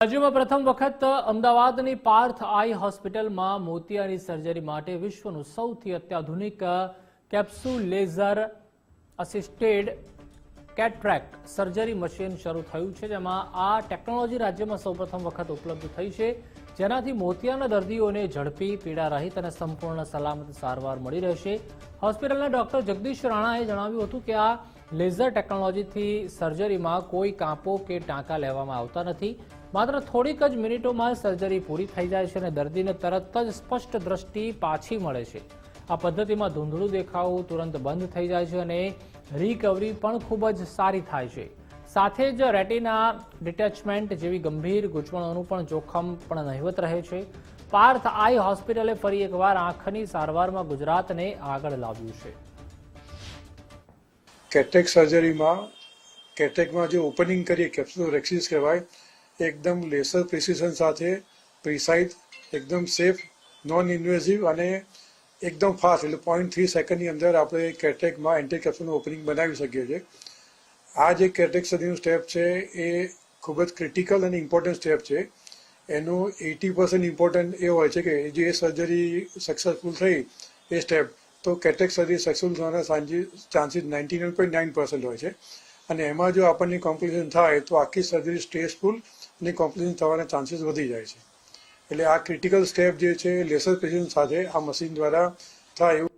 રાજ્યમાં પ્રથમ વખત અમદાવાદની પાર્થ આઈ હોસ્પિટલમાં મોતિયાની સર્જરી માટે વિશ્વનું સૌથી અત્યાધુનિક કેપ્સ્યુલ લેઝર અસિસ્ટેડ કેટરેક્ટ સર્જરી મશીન શરૂ થયું છે, જેમાં આ ટેકનોલોજી રાજ્યમાં સૌપ્રથમ વખત ઉપલબ્ધ થઈ છે, જેનાથી મોતિયાના દર્દીઓને ઝડપી, પીડા રહિત અને સંપૂર્ણ સલામત સારવાર મળી રહેશે. હોસ્પિટલના ડોક્ટર જગદીશ રાણાએ જણાવ્યું હતું કે આ લેઝર ટેકનોલોજીથી સર્જરીમાં કોઈ કાંપો કે ટાંકા લેવામાં આવતા નથી. માત્ર થોડીક જ મિનિટોમાં સર્જરી પૂરી થઈ જાય છે અને દર્દીને તરત જ સ્પષ્ટ દ્રષ્ટિ પાછી મળે છે. આ પદ્ધતિમાં ધૂંધળું દેખાવું તુરંત બંધ થઈ જાય છે અને રિકવરી પણ ખૂબ જ સારી થાય છે. સાથે જ રેટિના ડિટેચમેન્ટ જેવી ગંભીર ગૂંચવણોનું પણ જોખમ પણ નહિવત રહે છે. પાર્થ આઈ હોસ્પિટલે ફરી એકવાર આંખની સારવારમાં ગુજરાતને આગળ લાવ્યું છે. કેટરેક્ટ સર્જરીમાં કેટરેક્ટમાં જે ઓપનિંગ કરીએ કેપ્સ્યુલોરેક્સિસ કહેવાય, એકદમ લેસર પ્રિસિઝન સાથે પ્રિસાઇઝ, એકદમ સેફ, નોન ઇન્વેઝિવ અને એકદમ ફાસ્ટ, એટલે 0.3 સેકન્ડની અંદર આપણે કેટરેક્ટમાં એન્ટી કેપ્સ્યુલનું ઓપનિંગ બનાવી શકીએ છીએ. આ જે કેટરેક્ટ સર્જરીનું સ્ટેપ છે એ ખૂબ જ ક્રિટિકલ અને ઇમ્પોર્ટન્ટ સ્ટેપ છે. એનું 80% ઇમ્પોર્ટન્ટ એ હોય છે કે જે સર્જરી સક્સેસફુલ થઈ એ સ્ટેપ, તો કેટરેક્ટ સર્જરી સક્સેસફુલ થવાના ચાન્સીસ 99.9% હોય છે. અને એમાં જો આપણને કોમ્પ્લિકેશન થાય તો આખી સર્જરી સ્ટ્રેસફુલ અને કોમ્પ્લિકેશન થવાના ચાન્સીસ વધી જાય છે. એટલે આ ક્રિટિકલ સ્ટેપ જે છે લેસર પ્રિસિઝન સાથે આ મશીન દ્વારા થાય એવું